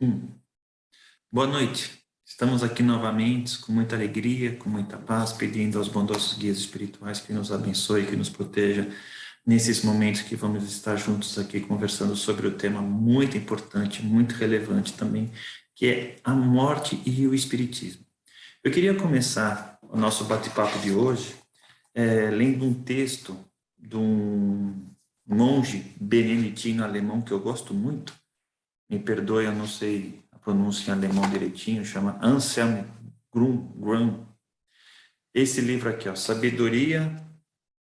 Hum. Boa noite. Estamos aqui novamente com muita alegria, com muita paz, pedindo aos bondosos guias espirituais que nos abençoe, que nos proteja nesses momentos que vamos estar juntos aqui conversando sobre o tema muito importante, muito relevante também, que é a morte e o espiritismo. Eu queria começar o nosso bate-papo de hoje lendo um texto de um monge beneditino alemão que eu gosto muito. Me perdoe, eu não sei a pronúncia em alemão direitinho, chama Anselm Grün. Esse livro aqui, ó, Sabedoria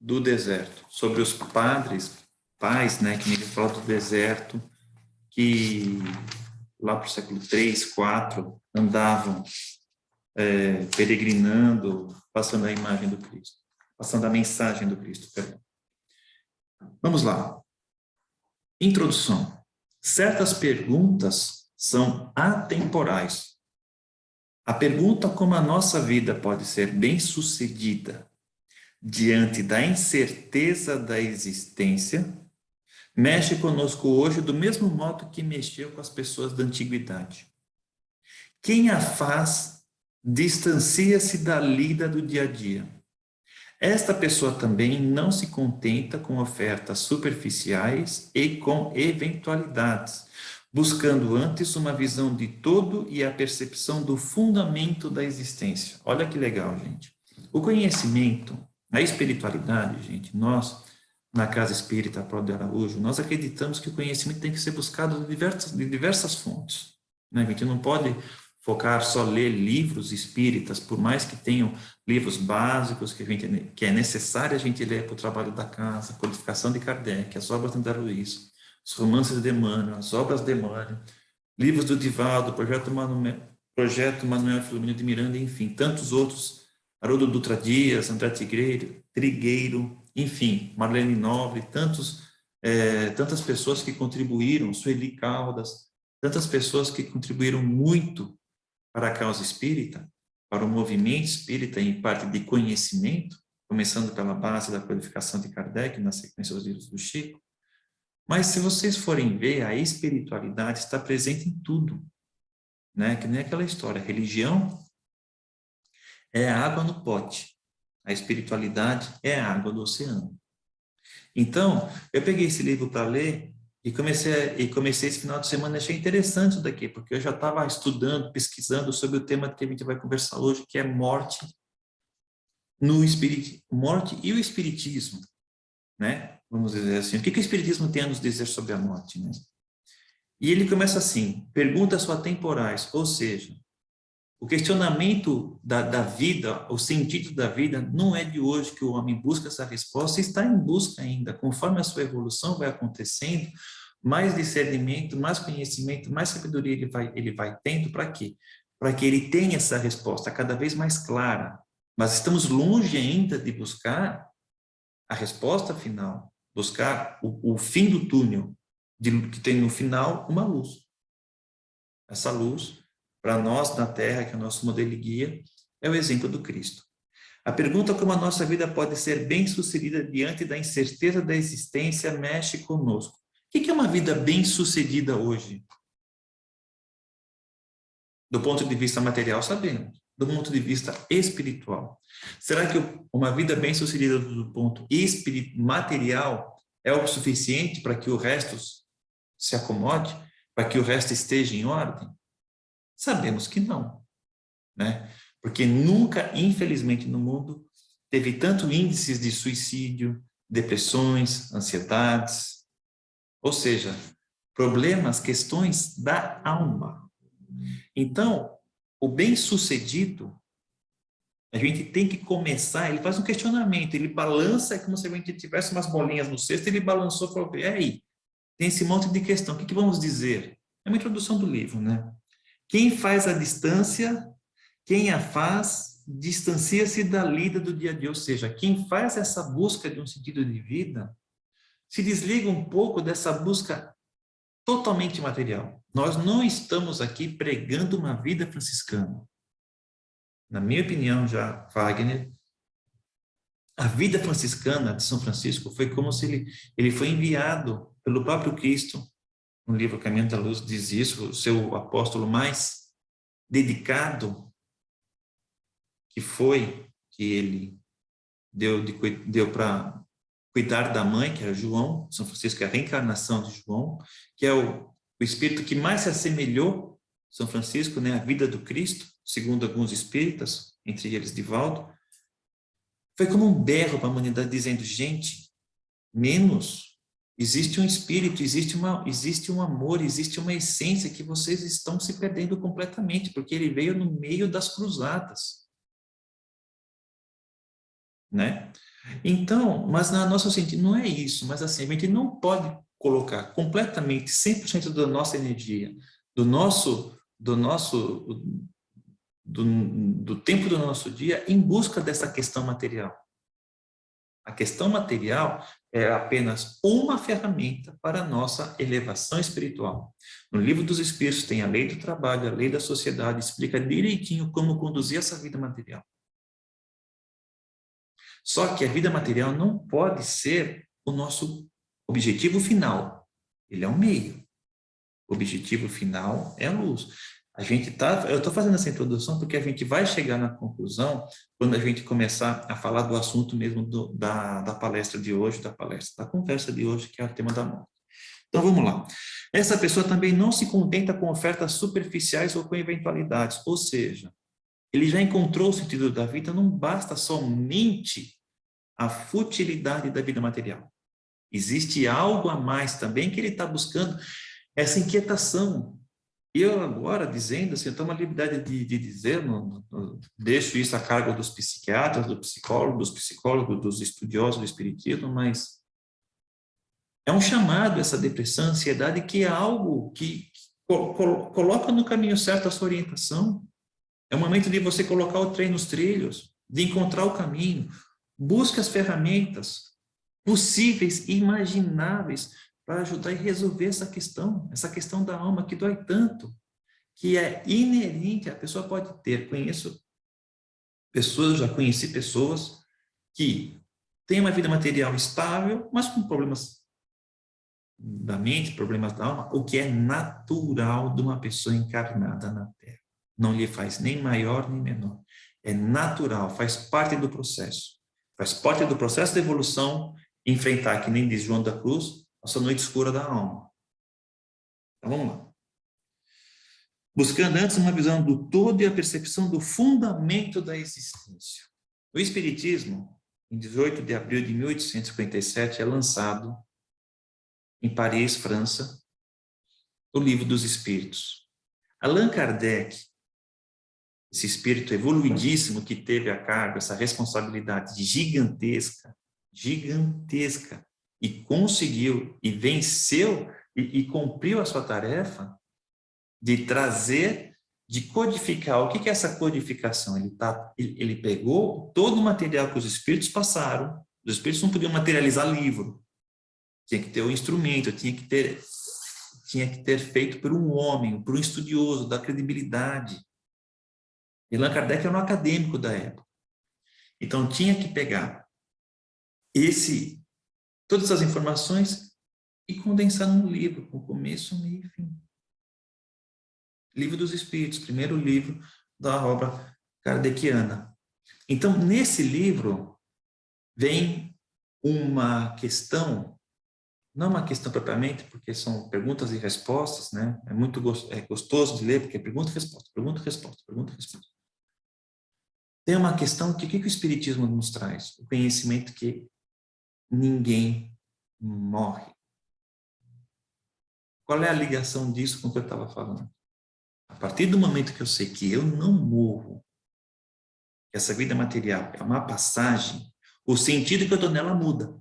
do Deserto, sobre os pais, né, que me falam do deserto, que lá para o século 3, 4, andavam peregrinando, passando a imagem do Cristo, passando a mensagem do Cristo, perdão. Vamos lá. Introdução. Certas perguntas são atemporais. A pergunta como a nossa vida pode ser bem-sucedida diante da incerteza da existência mexe conosco hoje do mesmo modo que mexeu com as pessoas da antiguidade. Quem a faz distancia-se da lida do dia a dia. Esta pessoa também não se contenta com ofertas superficiais e com eventualidades, buscando antes uma visão de todo e a percepção do fundamento da existência. Olha que legal, gente. O conhecimento, a espiritualidade, gente, nós, na Casa Espírita Pró de Araújo, nós acreditamos que o conhecimento tem que ser buscado de diversas fontes. Né? A gente não pode focar só ler livros espíritas, por mais que tenham livros básicos que é necessário a gente ler para o trabalho da casa, a Codificação de Kardec, as obras de André Luiz, os romances de Emmanuel, as obras de Emmanuel, livros do Divaldo, Projeto Manuel Filomeno de Miranda, enfim, tantos outros, Haroldo Dutra Dias, André Trigueiro, enfim, Marlene Nobre, tantas pessoas que contribuíram, Sueli Caldas, tantas pessoas que contribuíram muito para a causa espírita, para o movimento espírita em parte de conhecimento, começando pela base da Codificação de Kardec, na sequência dos livros do Chico. Mas se vocês forem ver, a espiritualidade está presente em tudo, né? Que nem aquela história, a religião é a água no pote, a espiritualidade é a água do oceano. Então, eu peguei esse livro para ler e comecei esse final de semana, achei interessante isso daqui, porque eu já estava estudando, pesquisando sobre o tema que a gente vai conversar hoje, que é morte morte e o espiritismo, né? Vamos dizer assim, o que o espiritismo tem a nos dizer sobre a morte, né? E ele começa assim, perguntas só atemporais, ou seja, o questionamento da vida, o sentido da vida, não é de hoje que o homem busca essa resposta, está em busca ainda. Conforme a sua evolução vai acontecendo, mais discernimento, mais conhecimento, mais sabedoria ele vai tendo para quê? Para que ele tenha essa resposta cada vez mais clara. Mas estamos longe ainda de buscar a resposta final, buscar o fim do túnel, que tem no final uma luz. Essa luz, para nós na Terra, que é o nosso modelo de guia, é o exemplo do Cristo. A pergunta como a nossa vida pode ser bem-sucedida diante da incerteza da existência mexe conosco. O que é uma vida bem-sucedida hoje? Do ponto de vista material, sabemos. Do ponto de vista espiritual. Será que uma vida bem-sucedida do ponto material é o suficiente para que o resto se acomode? Para que o resto esteja em ordem? Sabemos que não, né? Porque nunca, infelizmente, no mundo, teve tanto índices de suicídio, depressões, ansiedades, ou seja, problemas, questões da alma. Então, o bem-sucedido, a gente tem que começar, ele faz um questionamento, ele balança, é como se a gente tivesse umas bolinhas no cesto, ele balançou e falou, e aí, tem esse monte de questão, o que vamos dizer? É uma introdução do livro, né? Quem faz a distância, quem a faz, distancia-se da lida do dia a dia, ou seja, quem faz essa busca de um sentido de vida, se desliga um pouco dessa busca totalmente material. Nós não estamos aqui pregando uma vida franciscana. Na minha opinião, já, Wagner, a vida franciscana de São Francisco foi como se ele foi enviado pelo próprio Cristo no livro Caminho da Luz diz isso, o seu apóstolo mais dedicado, que ele deu para cuidar da mãe, que era João, São Francisco é a reencarnação de João, que é o espírito que mais se assemelhou, São Francisco, né, à vida do Cristo, segundo alguns espíritas, entre eles Divaldo. Foi como um berro para a humanidade dizendo, gente, menos, existe um espírito, existe um amor, existe uma essência que vocês estão se perdendo completamente, porque ele veio no meio das cruzadas, né? Então, mas na nossa sentido não é isso, mas assim, a gente não pode colocar completamente 100% da nossa energia, do tempo do nosso dia em busca dessa questão material. A questão material é apenas uma ferramenta para a nossa elevação espiritual. No Livro dos Espíritos tem a lei do trabalho, a lei da sociedade, explica direitinho como conduzir essa vida material. Só que a vida material não pode ser o nosso objetivo final. Ele é um meio. O objetivo final é a luz. Eu estou fazendo essa introdução porque a gente vai chegar na conclusão quando a gente começar a falar do assunto mesmo da palestra de hoje, da conversa de hoje, que é o tema da morte. Então, vamos lá. Essa pessoa também não se contenta com ofertas superficiais ou com eventualidades, ou seja, ele já encontrou o sentido da vida, não basta somente a futilidade da vida material. Existe algo a mais também que ele está buscando, essa inquietação. Eu agora, dizendo assim, eu tomo a liberdade de dizer, deixo isso a cargo dos psiquiatras, dos psicólogos, dos estudiosos do espiritismo, mas é um chamado essa depressão, ansiedade, que é algo que coloca no caminho certo a sua orientação. É o momento de você colocar o trem nos trilhos, de encontrar o caminho. Busque as ferramentas possíveis e imagináveis para ajudar e resolver essa questão da alma que dói tanto, que é inerente, a pessoa pode ter. Já conheci pessoas que têm uma vida material estável, mas com problemas da mente, problemas da alma, o que é natural de uma pessoa encarnada na Terra. Não lhe faz nem maior nem menor. É natural, faz parte do processo. Faz parte do processo de evolução enfrentar, que nem diz João da Cruz, essa noite escura da alma. Então, vamos lá. Buscando antes uma visão do todo e a percepção do fundamento da existência. O Espiritismo, em 18 de abril de 1857, é lançado em Paris, França, o Livro dos Espíritos. Allan Kardec, esse espírito evoluidíssimo que teve a cargo essa responsabilidade gigantesca, e conseguiu, e venceu, e cumpriu a sua tarefa de trazer, de codificar. O que é essa codificação? Ele pegou todo o material que os espíritos passaram, os espíritos não podiam materializar livro, tinha que ter o instrumento, tinha que ter feito por um homem, por um estudioso, da credibilidade. Allan Kardec era um acadêmico da época. Então, tinha que pegar todas as informações e condensar num livro, com começo, meio e fim. Livro dos Espíritos, primeiro livro da obra kardeciana. Então, nesse livro, vem uma questão, não uma questão propriamente, porque são perguntas e respostas, né? É gostoso de ler, porque é pergunta e resposta, pergunta e resposta, pergunta e resposta. Tem uma questão que o que o Espiritismo nos traz? O conhecimento que ninguém morre. Qual é a ligação disso com o que eu estava falando? A partir do momento que eu sei que eu não morro, que essa vida material é uma passagem, o sentido que eu dou nela muda.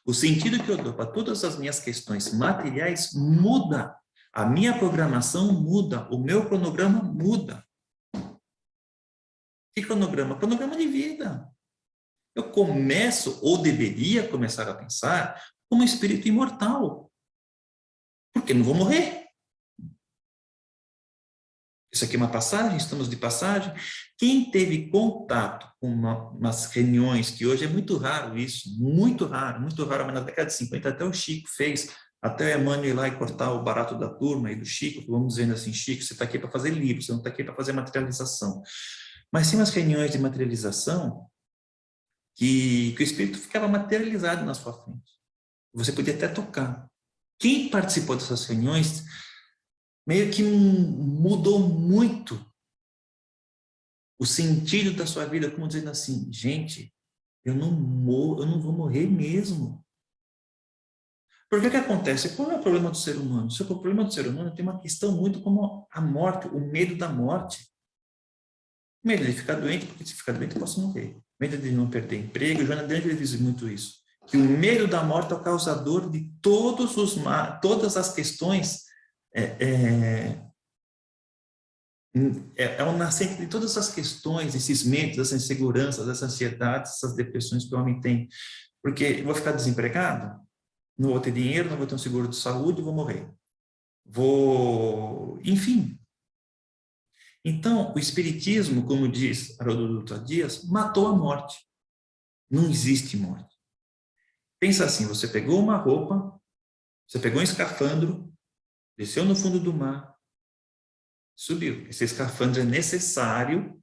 O sentido que eu dou para todas as minhas questões materiais muda. A minha programação muda, o meu cronograma muda. Que cronograma? Cronograma de vida. Eu começo, ou deveria começar a pensar, como um espírito imortal. Porque não vou morrer. Isso aqui é uma passagem, estamos de passagem. Quem teve contato com umas reuniões, que hoje é muito raro isso, muito raro, mas na década de 50 até o Chico fez Até o Emmanuel ir lá e cortar o barato da turma e do Chico, vamos dizendo assim, Chico, você está aqui para fazer livro, você não está aqui para fazer materialização. Mas tem umas reuniões de materialização que o espírito ficava materializado na sua frente. Você podia até tocar. Quem participou dessas reuniões meio que mudou muito o sentido da sua vida, como dizendo assim, gente, eu não vou morrer mesmo. Porque o que acontece? Qual é o problema do ser humano? O problema do ser humano tem uma questão muito como a morte, o medo da morte. O medo de ficar doente, porque se ficar doente eu posso morrer. O medo de não perder emprego, Joana de Ângeles diz muito isso. Que o medo da morte é o causador de todas as questões, é o nascente de todas as questões, esses medos, essas inseguranças, essas ansiedades, essas depressões que o homem tem. Porque eu vou ficar desempregado? Não vou ter dinheiro, não vou ter um seguro de saúde, vou morrer. Enfim. Então, o espiritismo, como diz Haroldo Dutra Dias, matou a morte. Não existe morte. Pensa assim, você pegou uma roupa, você pegou um escafandro, desceu no fundo do mar, subiu. Esse escafandro é necessário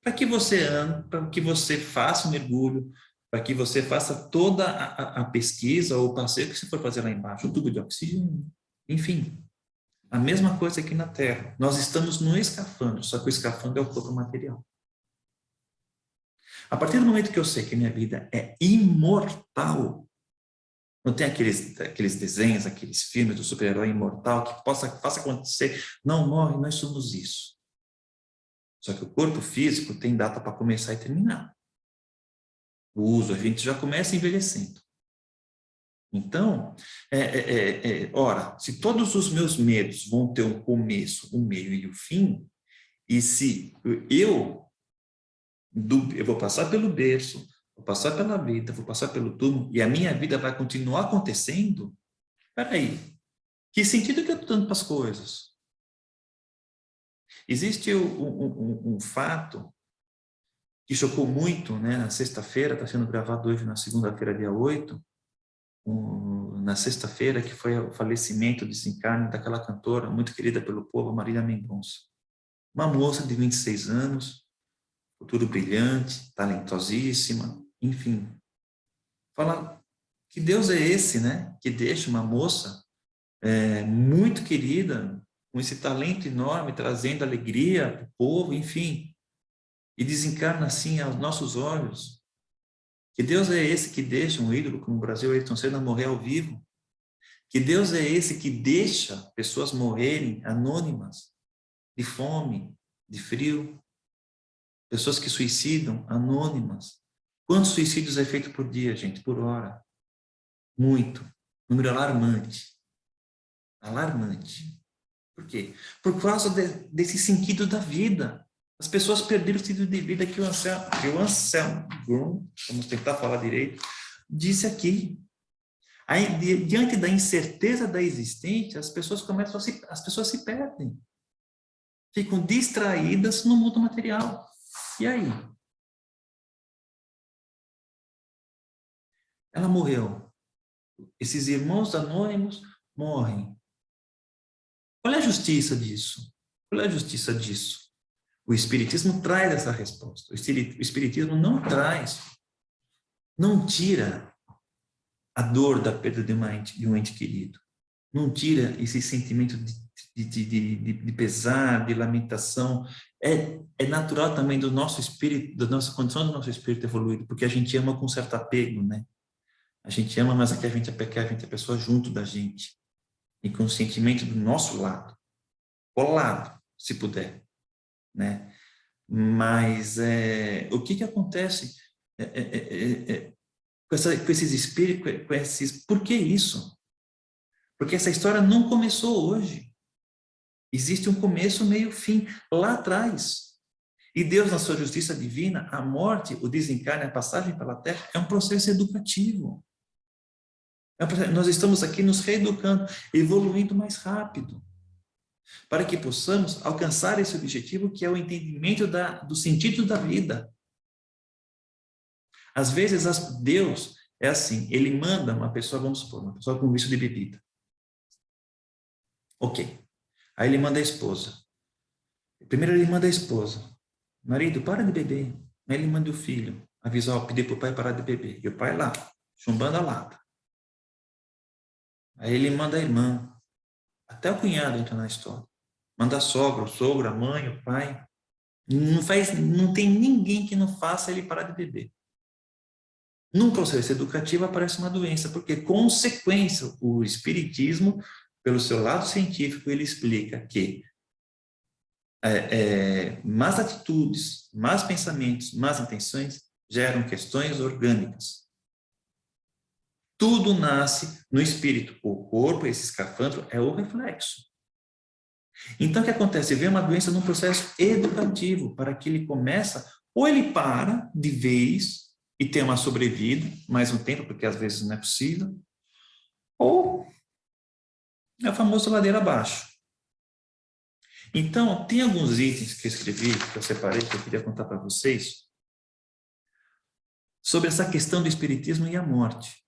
para que você ande, para que você faça um mergulho, para que você faça toda a pesquisa ou o passeio que você for fazer lá embaixo, um tubo de oxigênio, enfim. A mesma coisa aqui na Terra. Nós estamos no escafandro, só que o escafandro é o corpo material. A partir do momento que eu sei que minha vida é imortal, não tem aqueles desenhos, aqueles filmes do super-herói imortal que faça acontecer, não morre, nós somos isso. Só que o corpo físico tem data para começar e terminar. O uso, a gente já começa envelhecendo. Então, ora, se todos os meus medos vão ter um começo, um meio e um fim, e se eu vou passar pelo berço, vou passar pela vida, vou passar pelo túmulo, e a minha vida vai continuar acontecendo, peraí, que sentido que eu estou dando para as coisas? Existe um fato que chocou muito, né, na sexta-feira, está sendo gravado hoje na segunda-feira, dia 8, na sexta-feira, que foi o falecimento, o desencarne daquela cantora muito querida pelo povo, Marília Mendonça. Uma moça de 26 anos, futuro brilhante, talentosíssima, enfim. Fala, que Deus é esse, né? Que deixa uma moça muito querida, com esse talento enorme, trazendo alegria para o povo, enfim, e desencarna assim aos nossos olhos. Que Deus é esse que deixa um ídolo como o Brasil, Ayrton Senna, morrer ao vivo? Que Deus é esse que deixa pessoas morrerem anônimas, de fome, de frio? Pessoas que suicidam, anônimas. Quantos suicídios é feito por dia, gente? Por hora? Muito. Número alarmante. Alarmante. Por quê? Por causa desse sentido da vida. As pessoas perderam o sentido de vida que o Anselmo Grun, vamos tentar falar direito, disse aqui. Aí, diante da incerteza da existência, as pessoas se perdem. Ficam distraídas no mundo material. E aí? Ela morreu. Esses irmãos anônimos morrem. Qual é a justiça disso? Qual é a justiça disso? O Espiritismo traz essa resposta. O Espiritismo não traz, não tira a dor da perda de um ente querido. Não tira esse sentimento de pesar, de lamentação. É natural também do nosso espírito, da nossa condição do nosso espírito evoluído, porque a gente ama com certo apego, né? A gente ama, mas aqui a gente é a pessoa junto da gente. E com o sentimento do nosso lado. Colado, se puder. Né? Mas o que acontece com esses espíritos, por que isso? Porque essa história não começou hoje. Existe um começo, meio, fim, lá atrás. E Deus, na sua justiça divina, a morte, o desencarne, a passagem pela Terra, é um processo educativo. Nós estamos aqui nos reeducando, evoluindo mais rápido, para que possamos alcançar esse objetivo, que é o entendimento do sentido da vida. Às vezes, Deus É assim, ele manda uma pessoa, vamos supor, uma pessoa com vício de bebida. Ok. Aí ele manda a esposa. Primeiro ele manda a esposa. Marido, para de beber. Aí ele manda o filho. Avisar, pedir para o pai parar de beber. E o pai lá, chumbando a lata. Aí ele manda a irmã. Até o cunhado entra na história. Manda a sogra, o sogro, a mãe, o pai. Não tem ninguém que não faça ele parar de beber. Num processo educativo aparece uma doença, porque, consequência, o espiritismo, pelo seu lado científico, ele explica que más atitudes, más pensamentos, más intenções geram questões orgânicas. Tudo nasce no espírito. O corpo, esse escafandro, é o reflexo. Então, o que acontece? Vem uma doença num processo educativo, para que ele começa, ou ele para de vez e tem uma sobrevida, mais um tempo, porque às vezes não é possível, ou é o famoso ladeira abaixo. Então, tem alguns itens que eu escrevi, que eu separei, que eu queria contar para vocês, sobre essa questão do espiritismo e a morte.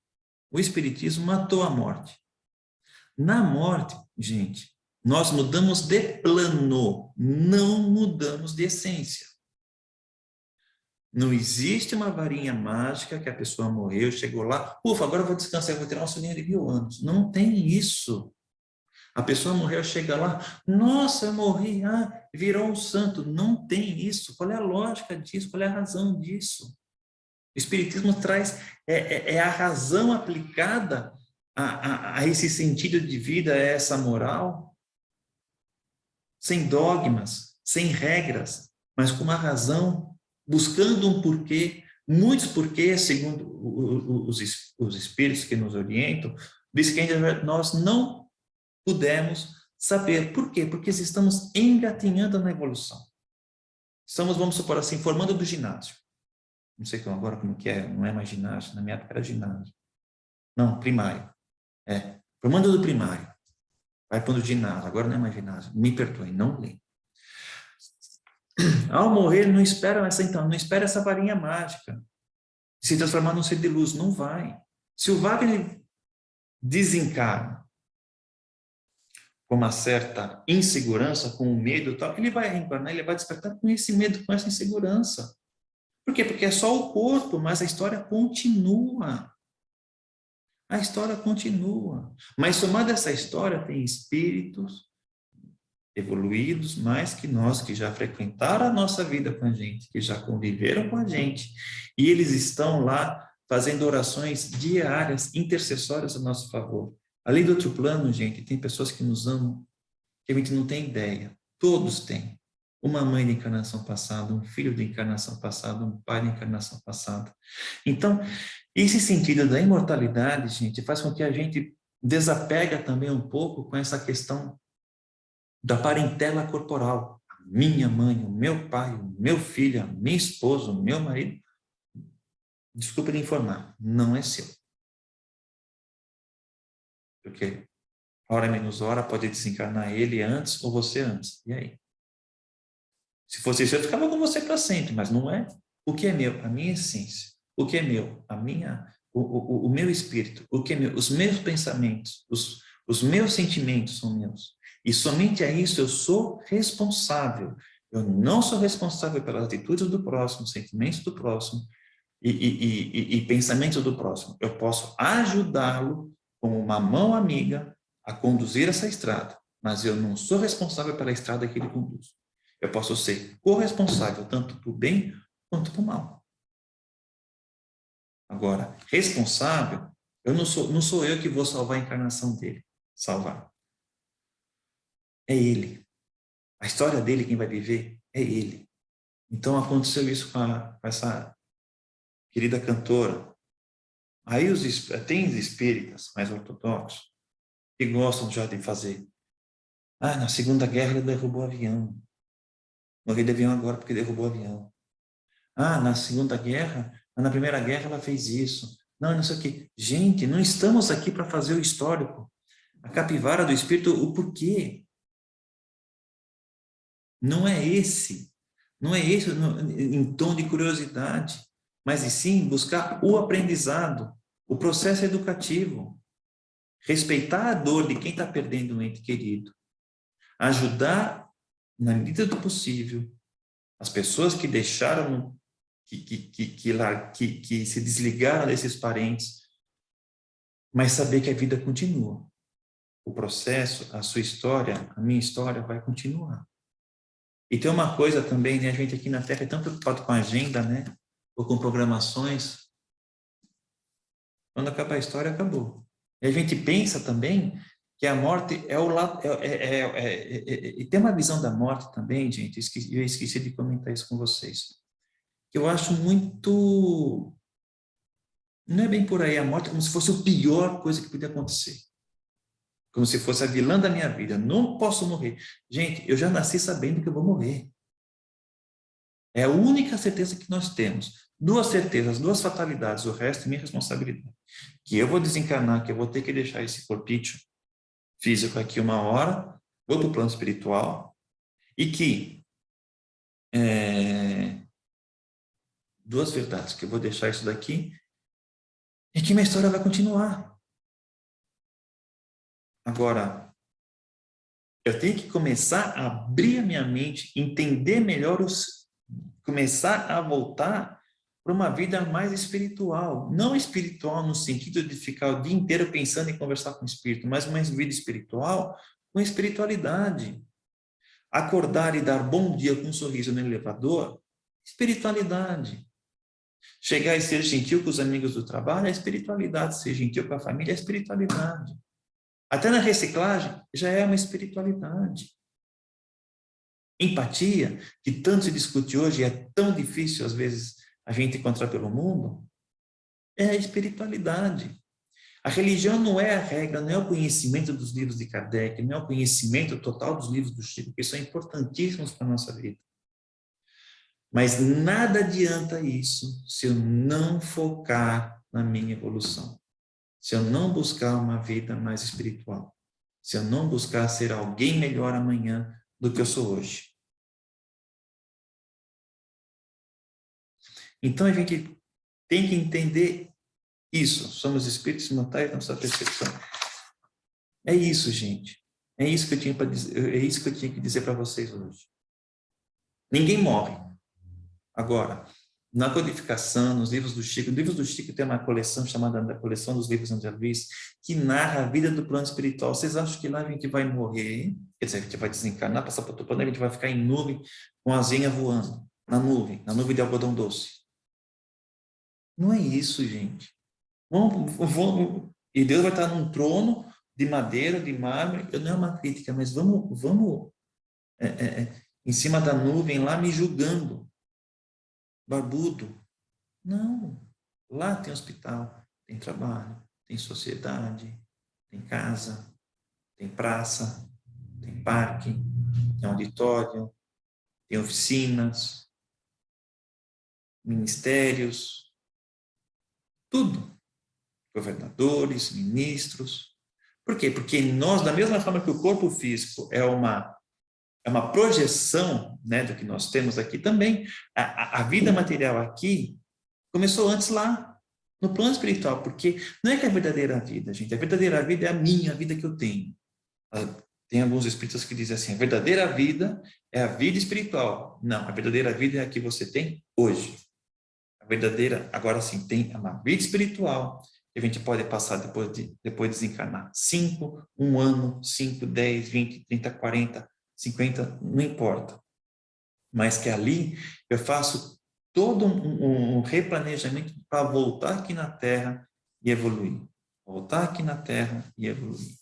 O espiritismo matou a morte. Na morte, gente, nós mudamos de plano, não mudamos de essência. Não existe uma varinha mágica que a pessoa morreu, chegou lá, ufa, agora eu vou descansar, eu vou tirar uma soninha de 1000 anos. Não tem isso. A pessoa morreu, chega lá, nossa, eu morri, virou um santo. Não tem isso. Qual é a lógica disso? Qual é a razão disso? O Espiritismo traz a razão aplicada a esse sentido de vida, a essa moral, sem dogmas, sem regras, mas com uma razão, buscando um porquê, muitos porquês, segundo os espíritos que nos orientam, diz que ainda nós não pudemos saber. Por quê? Porque estamos engatinhando na evolução. Estamos, vamos supor assim, formando do ginásio. Não sei agora como que é, não é mais ginásio, na minha época era ginásio. Não, primário. Formando do primário. Vai para o ginásio, agora não é mais ginásio. Me perdoe, não lembro. Ao morrer, não espera essa varinha mágica. Se transformar num ser de luz, não vai. Se o Wagner desencarna com uma certa insegurança, com medo e tal, ele vai reencarnar, ele vai despertar com esse medo, com essa insegurança. Por quê? Porque é só o corpo, mas a história continua. A história continua. Mas somado a essa história, tem espíritos evoluídos, mais que nós, que já frequentaram a nossa vida com a gente, que já conviveram com a gente, e eles estão lá fazendo orações diárias, intercessórias a nosso favor. Além do outro plano, gente, tem pessoas que nos amam, que a gente não tem ideia. Todos têm. Uma mãe de encarnação passada, um filho de encarnação passada, um pai de encarnação passada. Então, esse sentido da imortalidade, gente, faz com que a gente desapega também um pouco com essa questão da parentela corporal. A minha mãe, o meu pai, o meu filho, a minha esposa, o meu marido, desculpa lhe informar, não é seu. Porque hora menos hora pode desencarnar ele antes ou você antes. E aí? Se fosse isso, eu ficava com você para sempre, mas não é. O que é meu? A minha essência. O que é meu? O meu espírito. O que é meu? Os meus pensamentos. Os meus sentimentos são meus. E somente a isso eu sou responsável. Eu não sou responsável pelas atitudes do próximo, sentimentos do próximo e pensamentos do próximo. Eu posso ajudá-lo como uma mão amiga a conduzir essa estrada, mas eu não sou responsável pela estrada que ele conduz. Eu posso ser corresponsável tanto para o bem quanto para o mal. Agora, responsável, não sou eu que vou salvar a encarnação dele. Salvar. É ele. A história dele, quem vai viver, é ele. Então, aconteceu isso com essa querida cantora. Aí tem espíritas mais ortodoxos que gostam já de fazer. Na Segunda Guerra ele derrubou o avião. Morreu de avião agora porque derrubou o avião. Na Segunda Guerra, na Primeira Guerra ela fez isso. Não sei o quê. Gente, não estamos aqui para fazer o histórico. A capivara do espírito, o porquê. Não é esse em tom de curiosidade, mas e sim buscar o aprendizado. O processo é educativo. Respeitar a dor de quem está perdendo um ente querido. Ajudar, na medida do possível, as pessoas que deixaram, que se desligaram desses parentes, mas saber que a vida continua. O processo, a sua história, a minha história vai continuar. E tem uma coisa também, né? A gente aqui na Terra é tão preocupado com a agenda, né? Ou com programações. Quando acaba a história, acabou. E a gente pensa também que a morte é o lado... E tem uma visão da morte também, gente, eu esqueci de comentar isso com vocês, que eu acho muito... Não é bem por aí, a morte é como se fosse a pior coisa que podia acontecer. Como se fosse a vilã da minha vida. Não posso morrer. Gente, eu já nasci sabendo que eu vou morrer. É a única certeza que nós temos. Duas certezas, duas fatalidades, o resto é minha responsabilidade. Que eu vou desencarnar, que eu vou ter que deixar esse corpício físico aqui uma hora, vou para o plano espiritual, e que duas verdades, que eu vou deixar isso daqui, e que minha história vai continuar. Agora, eu tenho que começar a abrir a minha mente, entender melhor começar a voltar para uma vida mais espiritual. Não espiritual no sentido de ficar o dia inteiro pensando em conversar com o espírito, mas uma vida espiritual com espiritualidade. Acordar e dar bom dia com um sorriso no elevador, espiritualidade. Chegar e ser gentil com os amigos do trabalho, é espiritualidade. Ser gentil com a família, é espiritualidade. Até na reciclagem, já é uma espiritualidade. Empatia, que tanto se discute hoje, e é tão difícil, às vezes, a gente encontrar pelo mundo, é a espiritualidade. A religião não é a regra, não é o conhecimento dos livros de Kardec, não é o conhecimento total dos livros do Chico, que são importantíssimos para a nossa vida. Mas nada adianta isso se eu não focar na minha evolução. Se eu não buscar uma vida mais espiritual. Se eu não buscar ser alguém melhor amanhã do que eu sou hoje. Então a gente tem que entender isso. Somos espíritos imortais na nossa percepção. É isso, gente. É isso que eu tinha para dizer, é isso que eu tinha que dizer para vocês hoje. Ninguém morre. Agora, na codificação, nos livros do Chico, no livros do Chico tem uma coleção chamada da Coleção dos Livros André Luiz, que narra a vida do plano espiritual. Vocês acham que lá a gente vai morrer? Quer dizer, a gente vai desencarnar, passar para outro plano, a gente vai ficar em nuvem, com asinha voando, na nuvem de algodão doce. Não é isso, gente. E Deus vai estar num trono de madeira, de mármore. Não é uma crítica, mas vamos em cima da nuvem lá me julgando. Barbudo. Não. Lá tem hospital, tem trabalho, tem sociedade, tem casa, tem praça, tem parque, tem auditório, tem oficinas, ministérios, tudo. Governadores, ministros. Por quê? Porque nós, da mesma forma que o corpo físico é uma projeção, né, do que nós temos aqui também, a vida material aqui começou antes lá, no plano espiritual, porque não é que é a verdadeira vida, gente, a verdadeira vida é a minha, a vida que eu tenho. Tem alguns espíritos que dizem assim, a verdadeira vida é a vida espiritual. Não, a verdadeira vida é a que você tem hoje. A verdadeira, agora sim, tem uma vida espiritual, que a gente pode passar depois de desencarnar. 5, 1 ano, 5, 10, 20, 30, 40, 50, não importa. Mas que ali eu faço todo um replanejamento para voltar aqui na Terra e evoluir. Voltar aqui na Terra e evoluir.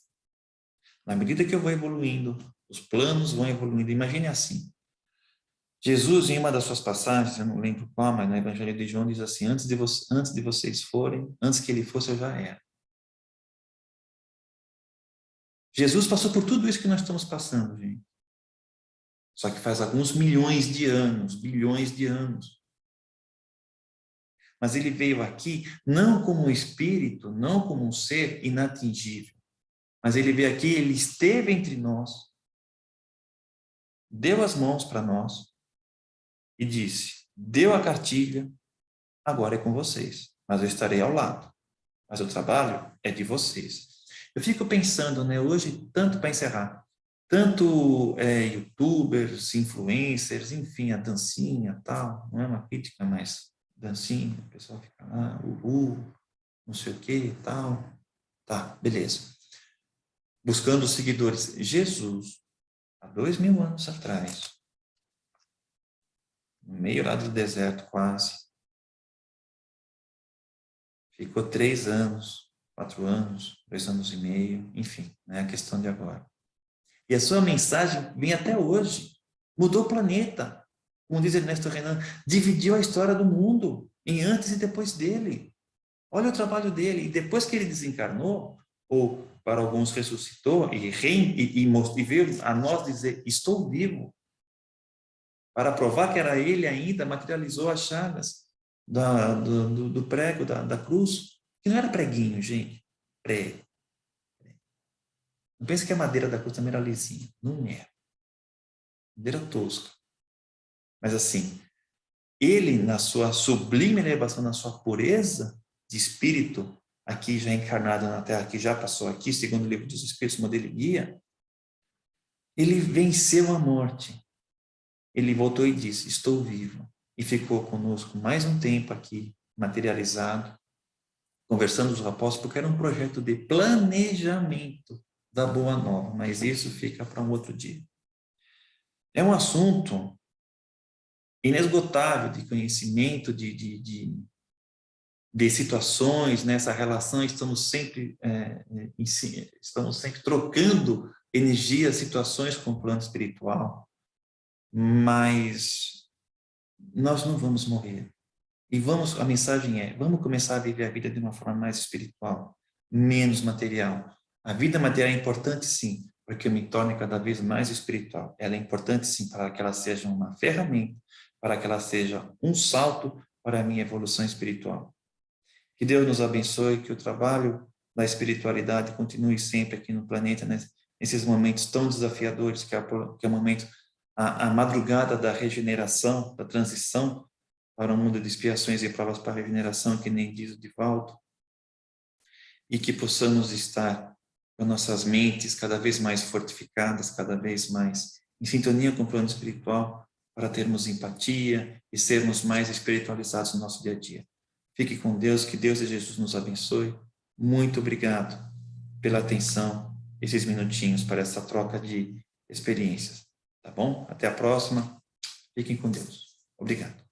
Na medida que eu vou evoluindo, os planos vão evoluindo. Imagine assim. Jesus, em uma das suas passagens, eu não lembro qual, mas no Evangelho de João diz assim, antes de vocês forem, antes que ele fosse, eu já era. Jesus passou por tudo isso que nós estamos passando, gente. Só que faz alguns milhões de anos, bilhões de anos. Mas ele veio aqui não como um espírito, não como um ser inatingível. Mas ele veio aqui, ele esteve entre nós, deu as mãos para nós e disse, deu a cartilha, agora é com vocês, mas eu estarei ao lado. mas o trabalho é de vocês. Eu fico pensando, né, hoje, tanto para encerrar, tanto youtubers, influencers, enfim, a dancinha tal, não é uma crítica, mas dancinha, o pessoal fica lá, não sei o que tal, tá, beleza. Buscando seguidores. Jesus, há 2000 anos atrás, no meio lá do deserto quase, ficou 3 anos, 4 anos, 2 anos e meio, enfim, não é a questão de agora. E a sua mensagem vem até hoje. Mudou o planeta. Como diz Ernesto Renan, dividiu a história do mundo em antes e depois dele. Olha o trabalho dele. E depois que ele desencarnou, ou para alguns ressuscitou, e veio a nós dizer, estou vivo. Para provar que era ele ainda, materializou as chagas do prego, da cruz. Que não era preguinho, gente. Prego. Não pense que a madeira da cruz também era lisinha. Não é. Madeira tosca. Mas assim, ele, na sua sublime elevação, na sua pureza de espírito, aqui já encarnado na Terra, que já passou aqui, segundo o livro dos Espíritos, modelo e guia, ele venceu a morte. Ele voltou e disse, estou vivo. E ficou conosco mais um tempo aqui, materializado, conversando com os apóstolos, porque era um projeto de planejamento da Boa Nova, mas isso fica para um outro dia. É um assunto inesgotável de conhecimento, de situações, nessa relação, estamos sempre trocando energias, situações com o plano espiritual, mas nós não vamos morrer. E a mensagem é, vamos começar a viver a vida de uma forma mais espiritual, menos material. A vida material é importante, sim, porque me torna cada vez mais espiritual. Ela é importante, sim, para que ela seja uma ferramenta, para que ela seja um salto para a minha evolução espiritual. Que Deus nos abençoe, que o trabalho da espiritualidade continue sempre aqui no planeta, né? Nesses momentos tão desafiadores, que é o momento, a madrugada da regeneração, da transição para um mundo de expiações e provas para a regeneração, que nem diz o Divaldo, e que possamos estar com nossas mentes cada vez mais fortificadas, cada vez mais em sintonia com o plano espiritual, para termos empatia e sermos mais espiritualizados no nosso dia a dia. Fique com Deus, que Deus e Jesus nos abençoe. Muito obrigado pela atenção, esses minutinhos para essa troca de experiências. Tá bom? Até a próxima. Fiquem com Deus. Obrigado.